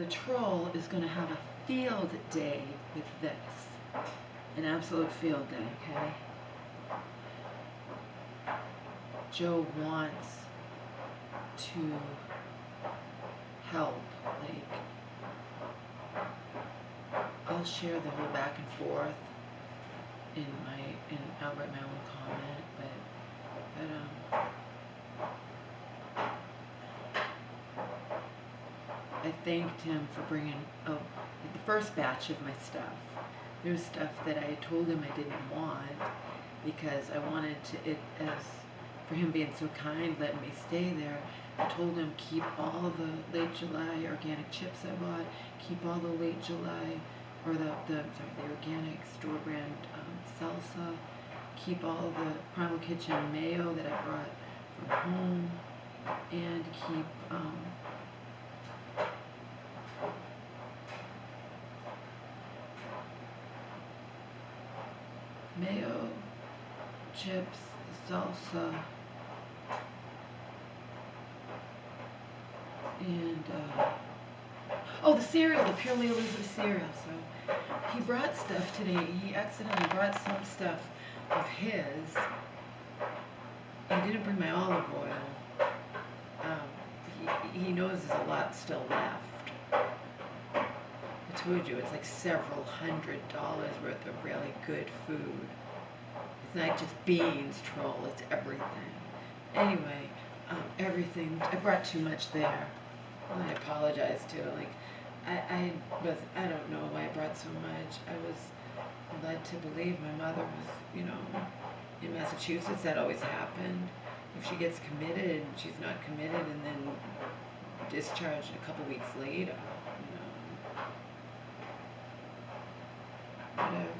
troll is going to have a field day with this. An absolute field day, okay? Joe wants to help. Like, I'll share the whole back and forth I'll write my own comment, but I thanked him for bringing the first batch of my stuff. There's stuff that I told him I didn't want because I wanted for him being so kind, letting me stay there. I told him keep all the late July organic chips I bought, keep all the late July, or the organic store brand salsa, keep all the Primal Kitchen mayo that I brought from home, and keep mayo, chips, the salsa, and the cereal, the Purely Elizabeth cereal. So he brought stuff today. He accidentally brought some stuff of his. He didn't bring my olive oil. He knows there's a lot still left. I told you, it's like several $100s worth of really good food. It's not just beans, troll, it's everything. Anyway, everything, I brought too much there. Well, I apologize too. Like, I don't know why I brought so much. I was led to believe my mother was, in Massachusetts, that always happened. If she gets committed, she's not committed, and then discharged a couple weeks later, whatever.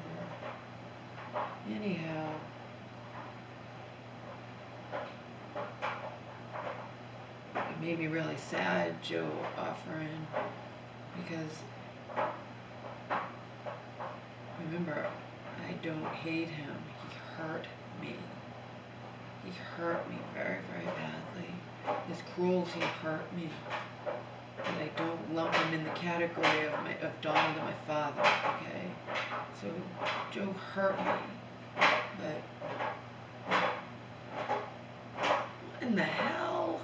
Anyhow, it made me really sad, Joe offering, because remember, I don't hate him. He hurt me. He hurt me very, very badly. His cruelty hurt me. But I don't lump him in the category of Donald and my father, okay? So Joe hurt me. But what in the hell?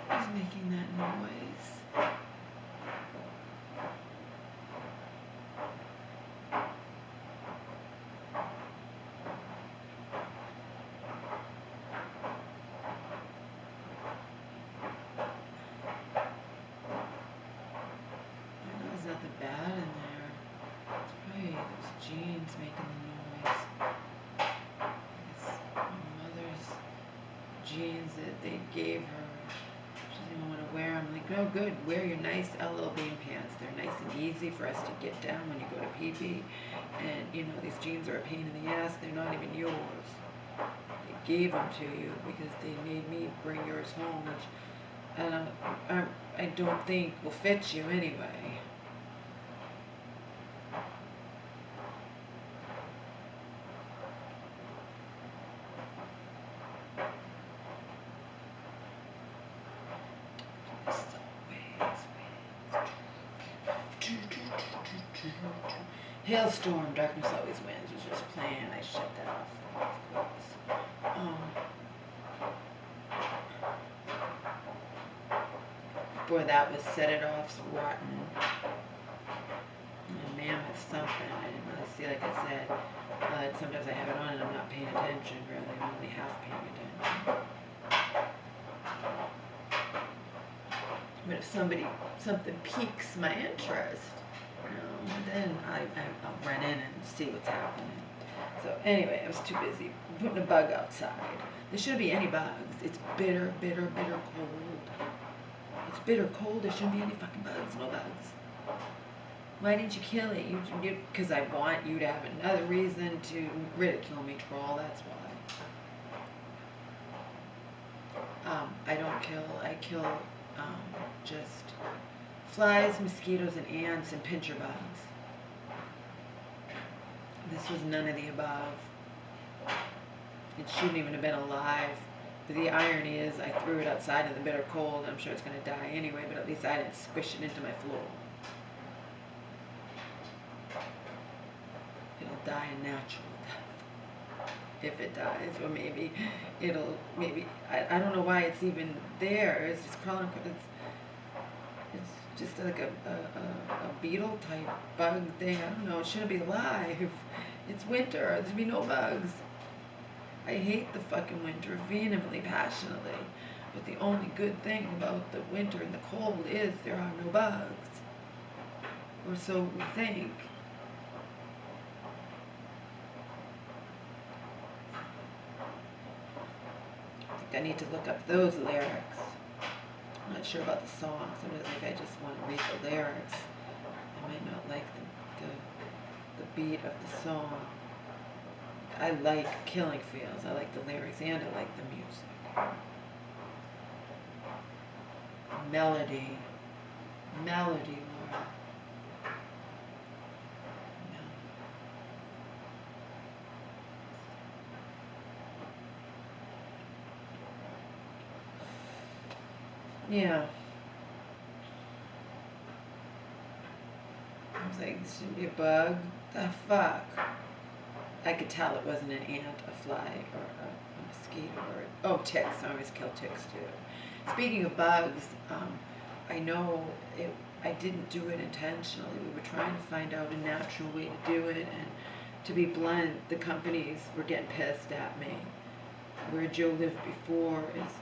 Who's making that noise? Nothing bad in there. It's probably those jeans making the noise. It's my mother's jeans that they gave her. She doesn't even want to wear them. Like, no good. Wear your nice LL Bean pants. They're nice and easy for us to get down when you go to pee-pee. And, these jeans are a pain in the ass. They're not even yours. They gave them to you because they made me bring yours home, which I don't think will fit you anyway. Hailstorm, Darkness Always Wins was just playing. I shut that off, of course. Before that was Set It Off's Rotten. And Mammoth something. I didn't really see, like I said. Sometimes I have it on and I'm not paying attention, really. I'm only half paying attention. But if something piques my interest, then I'll run in and see what's happening. So anyway, I was too busy putting a bug outside. There shouldn't be any bugs. It's bitter, bitter, bitter cold. It's bitter cold. There shouldn't be any fucking bugs. No bugs. Why didn't you kill it? Because I want you to have another reason to ridicule me, troll. That's why. I don't kill. I kill just flies, mosquitoes, and ants, and pincher bugs. This was none of the above. It shouldn't even have been alive the irony is I threw it outside in the bitter cold. I'm sure it's going to die anyway, but at least I didn't squish it into my floor. It'll die a natural death if it dies, or maybe I don't know why it's even there. It's just crawling. It's just like a beetle type bug thing. I don't know. It shouldn't be alive. It's winter. There'd be no bugs. I hate the fucking winter vehemently, passionately. But the only good thing about the winter and the cold is there are no bugs. Or so we think. I think I need to look up those lyrics. I'm not sure about the song. Sometimes I think I just want to read the lyrics. I might not like the beat of the song. I like Killing Fields. I like the lyrics and I like the music. Melody. Melody, Laura. Yeah. I was like, this shouldn't be a bug. The fuck? I could tell it wasn't an ant, a fly, or a mosquito, or ticks. I always kill ticks too. Speaking of bugs, I know I didn't do it intentionally. We were trying to find out a natural way to do it, and to be blunt, the companies were getting pissed at me. Where Joe lived before is,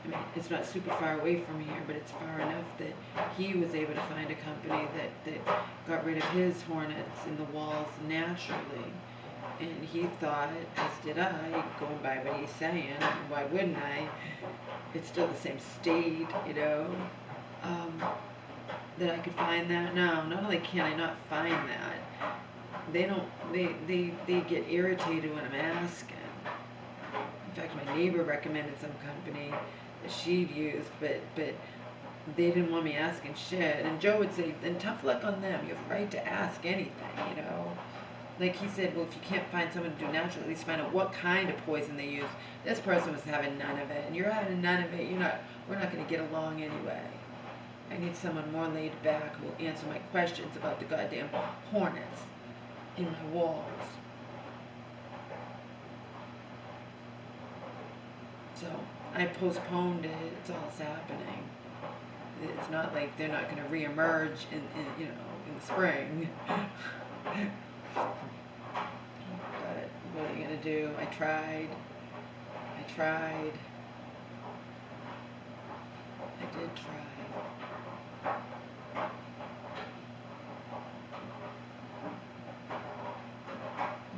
I mean, it's not super far away from here, but it's far enough that he was able to find a company that got rid of his hornets in the walls naturally. And he thought, as did I, going by what he's saying, why wouldn't I? It's still the same state, you know, that I could find that. No, not only can I not find that, they get irritated when I'm asking. In fact, my neighbor recommended some company that she'd used, but they didn't want me asking shit. And Joe would say, then tough luck on them. You have a right to ask anything, you know. Like he said, well, if you can't find someone to do natural, at least find out what kind of poison they use. This person was having none of it, and you're having none of it. We're not going to get along anyway. I need someone more laid back who will answer my questions about the goddamn hornets in my walls. So I postponed it. It's all that's happening. It's not like they're not going to reemerge in the spring. But what are you going to do? I tried. I did try.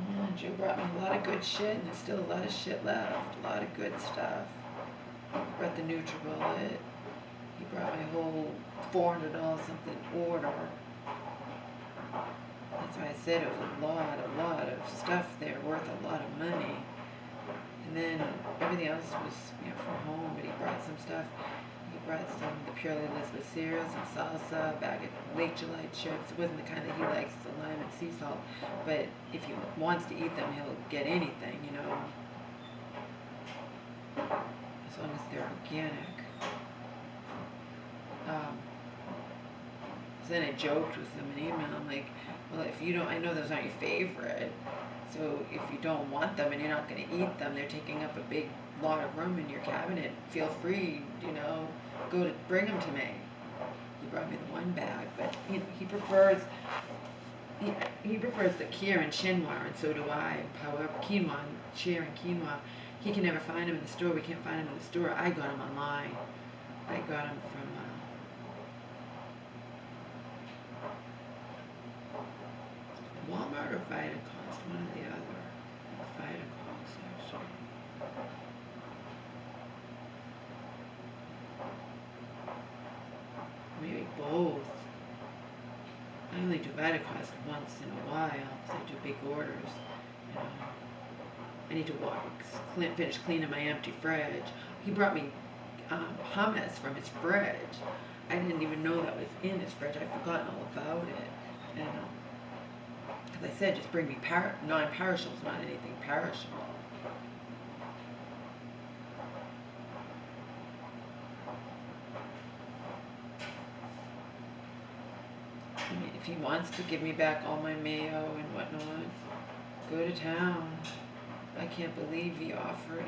Yeah, Joe brought me a lot of good shit, and there's still a lot of shit left. A lot of good stuff. He brought the NutriBullet. He brought my whole $400 something order. That's why I said it was a lot of stuff there, worth a lot of money. And then everything else was, from home, but he brought some stuff. He brought some of the Purely Elizabeth cereal, some salsa, a bag of Late July chips. It wasn't the kind that he likes, the lime and sea salt. But if he wants to eat them, he'll get anything, as long as they're organic. So then I joked with him in email. I'm like, well, if you don't, I know those aren't your favorite. So if you don't want them and you're not going to eat them, they're taking up a big lot of room in your cabinet. Feel free, bring them to me. He brought me the one bag, but he prefers the Kier and Chinois, and so do I. However, quinoa, Cheer and quinoa, he can never find them in the store. We can't find them in the store. I got them online. I got them from Walmart or Vitacost, one or the other. Vitacost, actually. Maybe both. I only do Vitacost once in a while because I do big orders. I need to finish cleaning my empty fridge. He brought me hummus from his fridge. I didn't even know that was in his fridge. I'd forgotten all about it. Because I said, just bring me non-perishables, not anything perishable. If he wants to give me back all my mayo and whatnot, go to town. I can't believe he offered.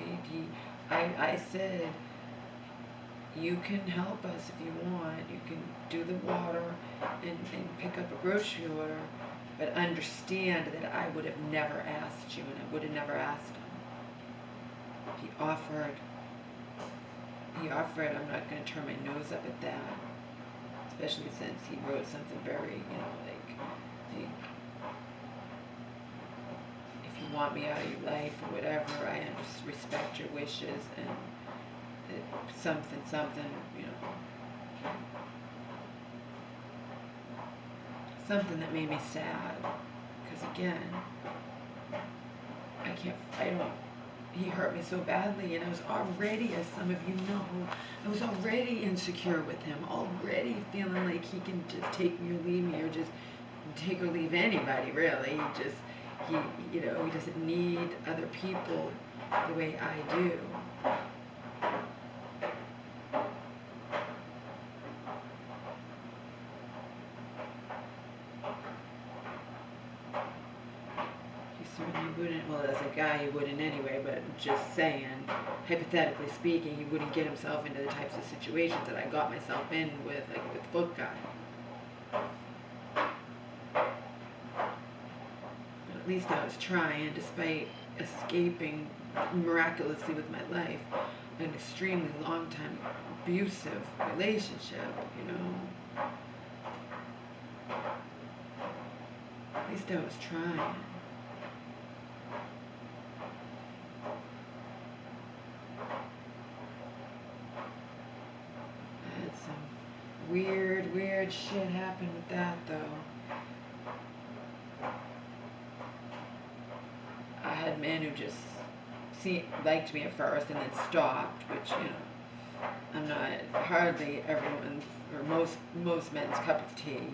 I said, you can help us if you want. You can do the water and pick up a grocery order, but understand that I would have never asked you, and I would have never asked him. He offered. He offered. I'm not going to turn my nose up at that, especially since he wrote something very, like if you want me out of your life or whatever, I just respect your wishes, and something, something that made me sad, because again, he hurt me so badly, and I was already, as some of you know, I was already insecure with him, already feeling like he can just take me or leave me, or just take or leave anybody, really. He doesn't need other people the way I do. Certainly wouldn't, well, as a guy he wouldn't anyway, but just saying, hypothetically speaking, he wouldn't get himself into the types of situations that I got myself in with, like with Foot Guy. But at least I was trying, despite escaping miraculously with my life an extremely long time abusive relationship, At least I was trying. Weird shit happened with that, though. I had men who just liked me at first and then stopped, which, I'm not hardly everyone's, or most men's cup of tea.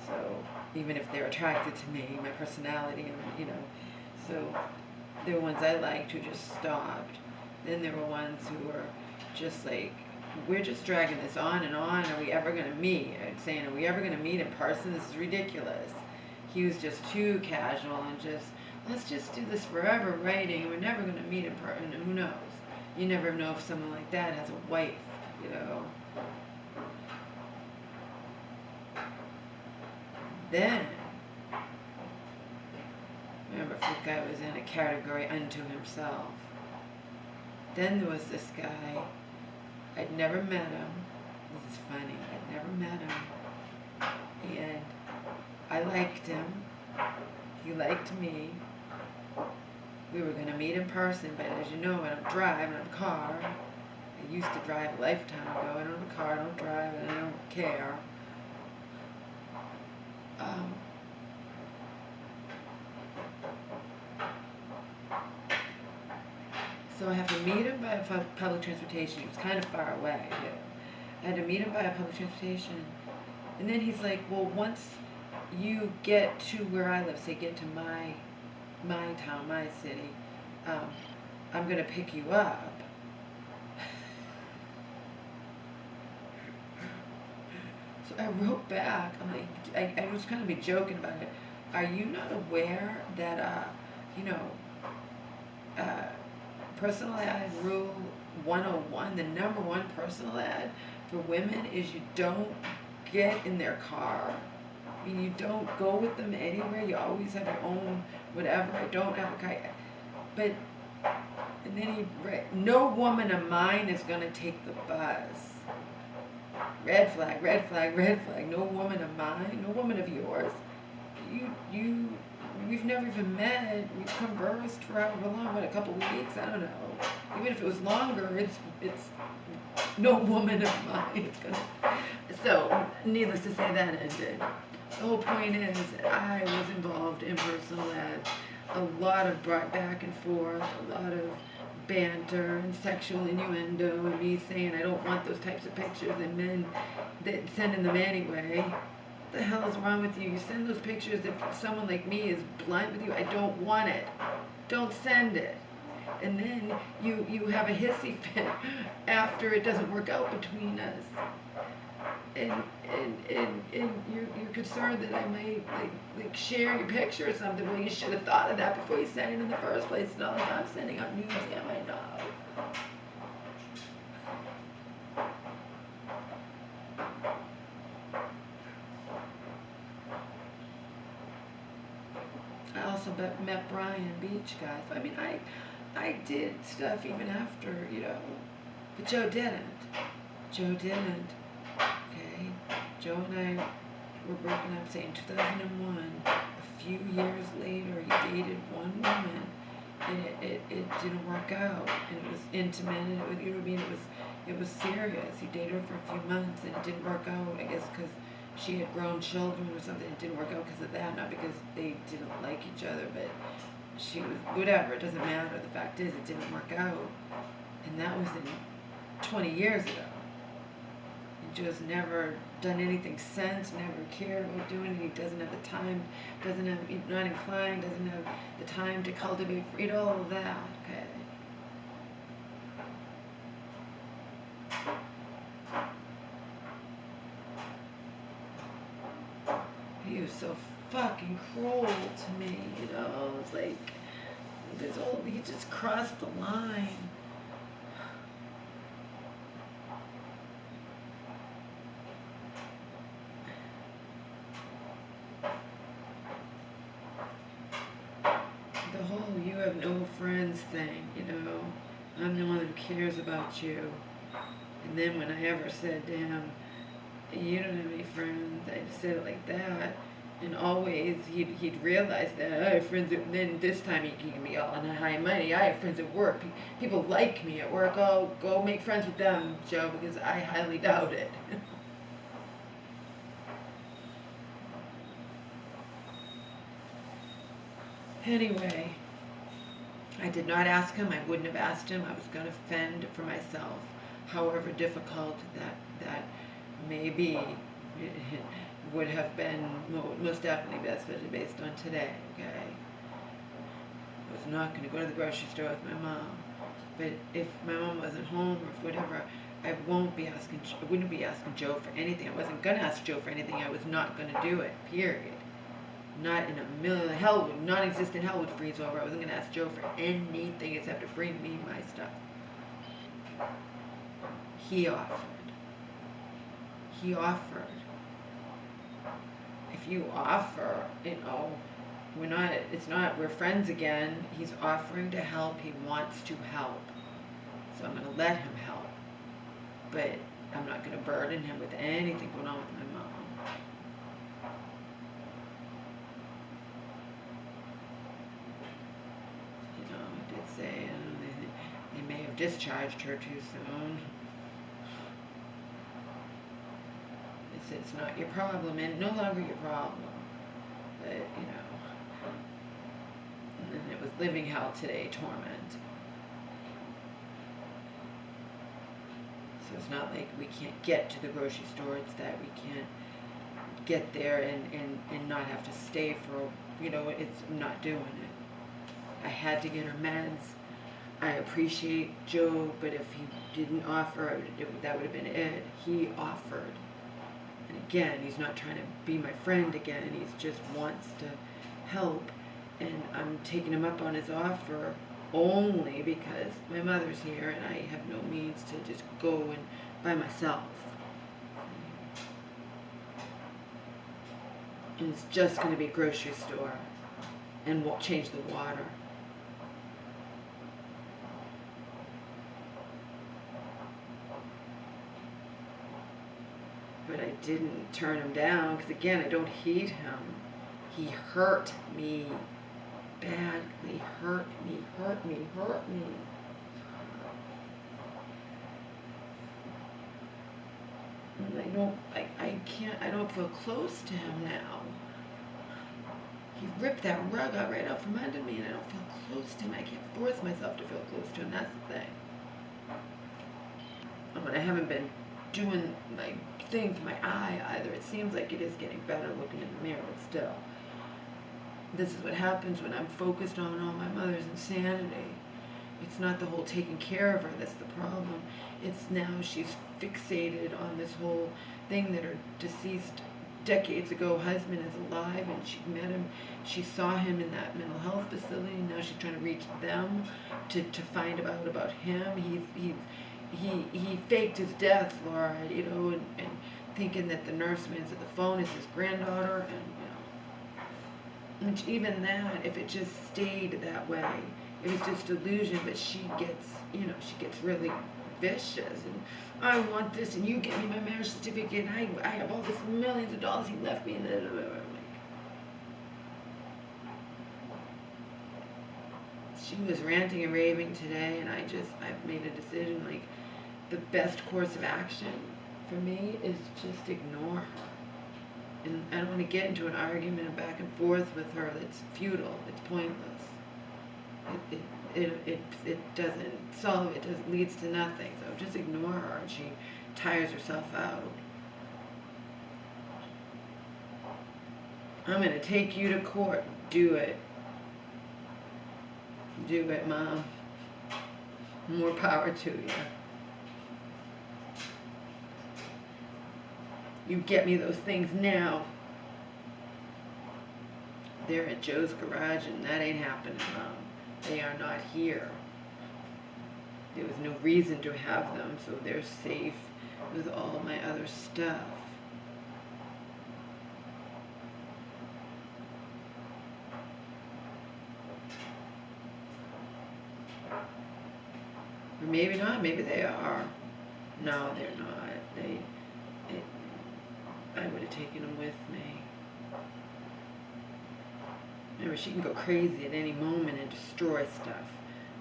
So even if they're attracted to me, my personality, so there were ones I liked who just stopped. Then there were ones who were just like, we're just dragging this on and on. Are we ever going to meet? I'm saying, are we ever going to meet in person? This is ridiculous. He was just too casual and just, let's just do this forever writing. We're never going to meet in person. Who knows? You never know if someone like that has a wife, Then, remember, Foot Guy was in a category unto himself. Then there was this guy. I'd never met him. This is funny. I'd never met him. And I liked him. He liked me. We were going to meet in person, but as you know, I don't drive. I don't have a car. I used to drive a lifetime ago. I don't have a car. I don't drive, and I don't care. So I have to meet him by public transportation. He was kind of far away. I had to meet him by a public transportation. And then he's like, well, once you get to where I live, say get to my town, my city, I'm going to pick you up. So I wrote back. I'm like, I was kind of be joking about it. Are you not aware that, personal ad rule 101, the number one personal ad for women is you don't get in their car. I mean, you don't go with them anywhere. You always have your own whatever. I don't have a car. But, and then no woman of mine is going to take the bus. Red flag, red flag, red flag. No woman of mine, no woman of yours. We've never even met. We've conversed for however long, a couple of weeks, I don't know. Even if it was longer, it's no woman of mine. It's gonna. So, needless to say, that ended. The whole point is that I was involved in personal ads, a lot of back and forth, a lot of banter and sexual innuendo, and me saying I don't want those types of pictures, and men that sending them anyway. What the hell is wrong with you? You send those pictures if someone like me is blunt with you. I don't want it. Don't send it. And then you have a hissy fit after it doesn't work out between us. and you're concerned that I might like share your picture or something. Well, you should have thought of that before you sent it in the first place. It's not like I'm sending out news, am I now? I also met Brian Beach, guys. I mean, I did stuff even after, but Joe didn't. Joe didn't. Okay, Joe and I were broken up, say in 2001. A few years later, he dated one woman, and it didn't work out, and it was intimate, and it was, you know what I mean, it was serious. He dated her for a few months, and it didn't work out. I guess because she had grown children or something. It didn't work out because of that, not because they didn't like each other, but she was whatever. It doesn't matter. The fact is, it didn't work out, and that was in 20 years ago. Joe's never done anything since, never cared about doing it. He doesn't have the time, he's not inclined, doesn't have the time to cultivate, all of that, okay? He was so fucking cruel to me, it's like, he just crossed the line. The whole you have no friends thing, I'm the one who cares about you. And then when I ever said to him, you don't have any friends, I just said it like that. And always he'd realize that I have friends. Then this time he gave me all on a high money. I have friends at work. People like me at work. Oh, go make friends with them, Joe, because I highly doubt it. Anyway, I did not ask him. I wouldn't have asked him. I was going to fend for myself, however difficult that may be. It would have been most definitely best based on today. Okay, I was not going to go to the grocery store with my mom, but if my mom wasn't home or if whatever, I wouldn't be asking Joe for anything. I wasn't going to ask Joe for anything. I was not going to do it. Period. Not in a million hell, non-existent hell would freeze over. I wasn't gonna ask Joe for anything except to bring me my stuff. He offered. He offered. If you offer, we're friends again. He's offering to help. He wants to help. So I'm gonna let him help. But I'm not gonna burden him with anything going on with my mom. Say, they may have discharged her too soon. It's not your problem, and no longer your problem. But, and then it was living hell today, torment. So it's not like we can't get to the grocery store, it's that we can't get there and not have to stay for, it's not doing it. I had to get her meds. I appreciate Joe, but if he didn't offer, that would have been it. He offered. And again, he's not trying to be my friend again. He just wants to help. And I'm taking him up on his offer only because my mother's here and I have no means to just go and by myself. And it's just going to be a grocery store. And we'll change the water. But I didn't turn him down because, again, I don't hate him. He hurt me badly, hurt me. And I don't feel close to him now. He ripped that rug right out from under me and I don't feel close to him. I can't force myself to feel close to him, that's the thing. I haven't been doing my thing for my eye either. It seems like it is getting better looking in the mirror, but still. This is what happens when I'm focused on all my mother's insanity. It's not the whole taking care of her that's the problem. It's now she's fixated on this whole thing that her deceased decades ago husband is alive, and she met him. She saw him in that mental health facility, and now she's trying to reach them to find out about him. He faked his death, Laura, you know, and thinking that the nurse man at the phone is his granddaughter, and you know, and even that, if it just stayed that way, it was just delusion. But she gets, you know, she gets really vicious, and I want this, and you get me my marriage certificate, and I have all this millions of dollars he left me, and I'm like, she was ranting and raving today, and I've made a decision, like, the best course of action for me is just ignore her. And I don't want to get into an argument and back and forth with her that's futile, it's pointless. It doesn't solve, it just leads to nothing. So just ignore her, and she tires herself out. I'm going to take you to court. Do it. Do it, Mom. More power to you. You get me those things now. They're at Joe's garage, and that ain't happening, Mom. They are not here. There was no reason to have them, so they're safe with all my other stuff. Or maybe not, maybe they are. No, they're not. I would have taken them with me. Remember, she can go crazy at any moment and destroy stuff,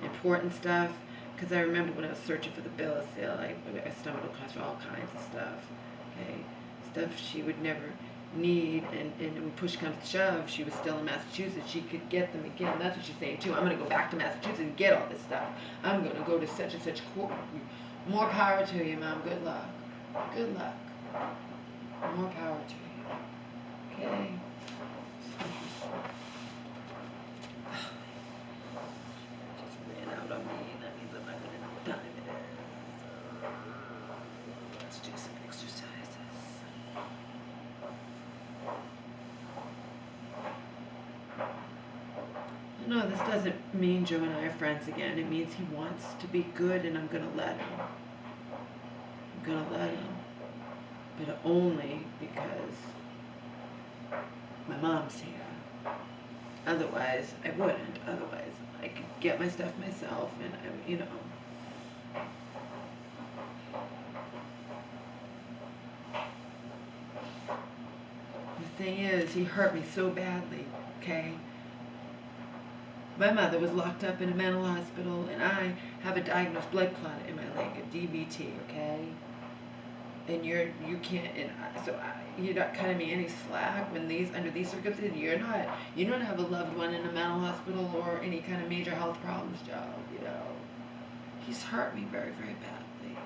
important stuff. Because I remember when I was searching for the bill of sale, I stumbled across all kinds of stuff. Okay, stuff she would never need, and when push comes to shove, she was still in Massachusetts. She could get them again. That's what she's saying too. I'm going to go back to Massachusetts and get all this stuff. I'm going to go to such and such court. More power to you, Mom. Good luck. Good luck. More power to you. Okay. Just ran out on me. That means I'm not going to know what time it is. Let's do some exercises. No, this doesn't mean Joe and I are friends again. It means he wants to be good, and I'm going to let him. I'm going to let him. But only because my mom's here. Otherwise, I wouldn't. Otherwise, I could get my stuff myself, and I, you know. The thing is, he hurt me so badly, okay? My mother was locked up in a mental hospital, and I have a diagnosed blood clot in my leg, a DVT, okay? And you're not cutting me any slack when under these circumstances, you don't have a loved one in a mental hospital or any kind of major health problems, Joe, you know. He's hurt me very, very badly.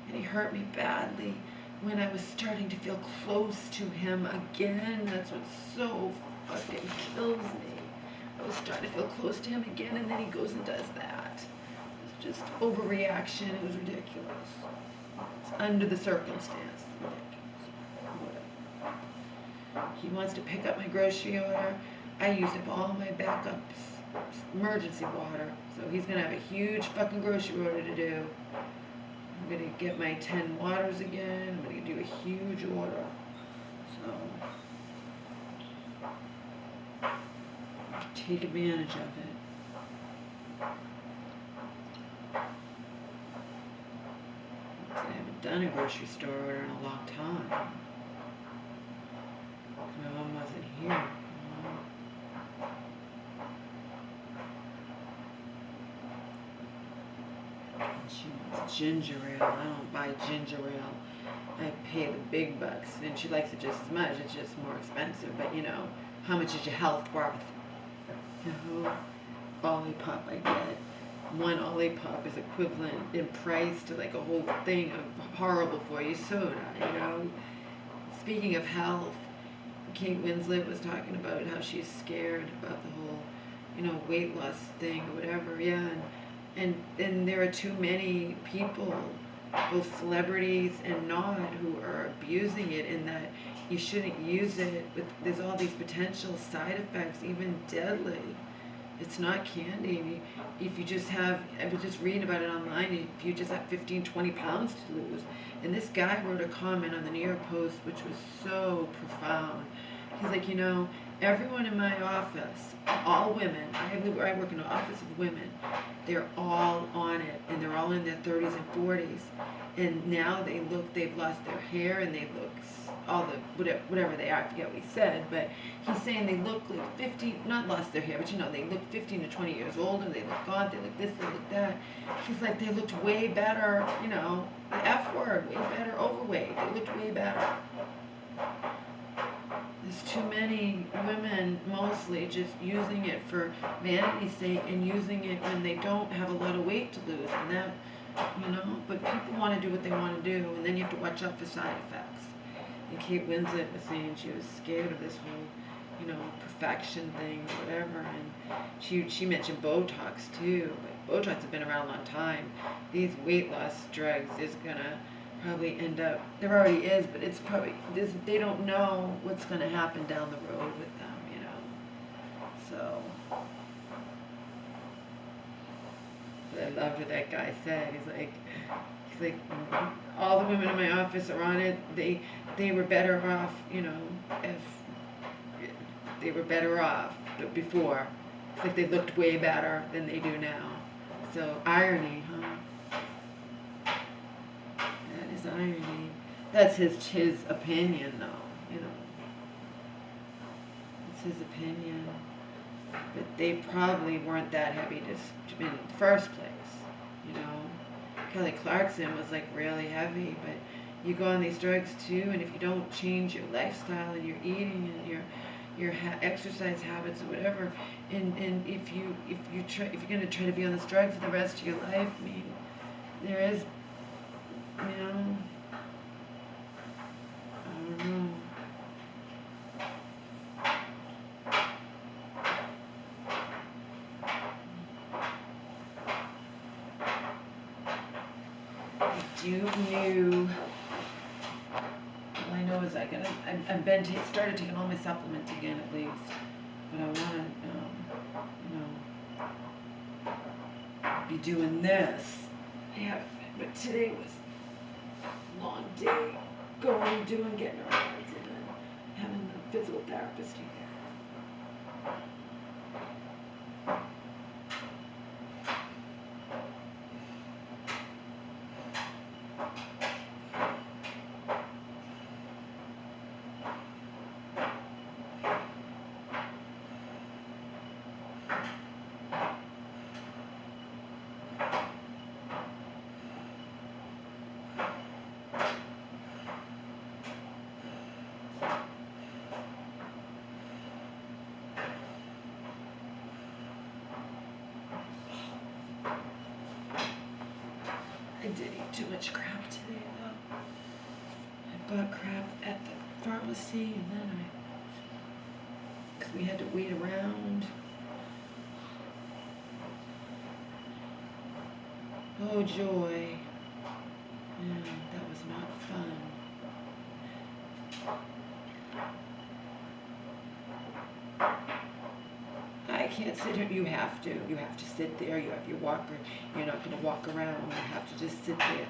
And he hurt me badly when I was starting to feel close to him again. That's what so fucking kills me. I was starting to feel close to him again, and then he goes and does that. It's just overreaction. It was ridiculous. Under the circumstance. He wants to pick up my grocery order. I used up all my backup emergency water, so he's gonna have a huge fucking grocery order to do. I'm gonna get my 10 waters again. I'm gonna do a huge order. So take advantage of it. I haven't done a grocery store order in a long time. My mom wasn't here. And she wants ginger ale. I don't buy ginger ale. I pay the big bucks, and she likes it just as much. It's just more expensive. But you know, how much is your health worth? You know, Olipop I get. One Olipop is equivalent in price to like a whole thing of horrible for you soda, you know. Speaking of health, Kate Winslet was talking about how she's scared about the whole, you know, weight loss thing or whatever, yeah, and And there are too many people, both celebrities and not, who are abusing it, in that you shouldn't use it. There's all these potential side effects, even deadly. It's not candy. If you just have, I was just reading about it online, if you just have 15, 20 pounds to lose. And this guy wrote a comment on the New York Post, which was so profound. He's like, everyone in my office, all women, I work in an office of women, they're all on it, and they're all in their 30s and 40s. And now they've lost their hair, and they look all the whatever they are. I forget what he said, but he's saying they look like 50, not lost their hair, but they look 15 to 20 years older. They look gaunt. They look this. They look that. He's like, they looked way better. The F word, way better, overweight. They looked way better. There's too many women, mostly, just using it for vanity's sake, and using it when they don't have a lot of weight to lose, and that, but people want to do what they want to do, and then you have to watch out for side effects. And Kate Winslet was saying she was scared of this whole, perfection thing, whatever, and she mentioned Botox too, but Botox has been around a long time. These weight loss drugs is gonna probably end up, there already is, but it's probably, they don't know what's going to happen down the road with them, so. But I loved what that guy said. He's like, all the women in my office are on it. They were better off, if they were better off before. It's like they looked way better than they do now. So irony, huh? Irony. That's his opinion, though. It's his opinion. But they probably weren't that heavy in the first place. Kelly Clarkson was like really heavy, but you go on these drugs too, and if you don't change your lifestyle and your eating and your exercise habits or whatever, and if you're gonna try to be on this drug for the rest of your life, I mean, there is. I don't know. I do knew. All I know is I've started taking all my supplements again at least, but I want to, be doing this. Yeah, but today was a long day, getting around, and then having the physical therapist here. I did eat too much crap today, though. I bought crap at the pharmacy, and then because we had to wait around. Oh, joy. Yeah, that was not fun. I can't sit here. You have to sit there. You have your walker. You're not going to walk around. You have to just sit there.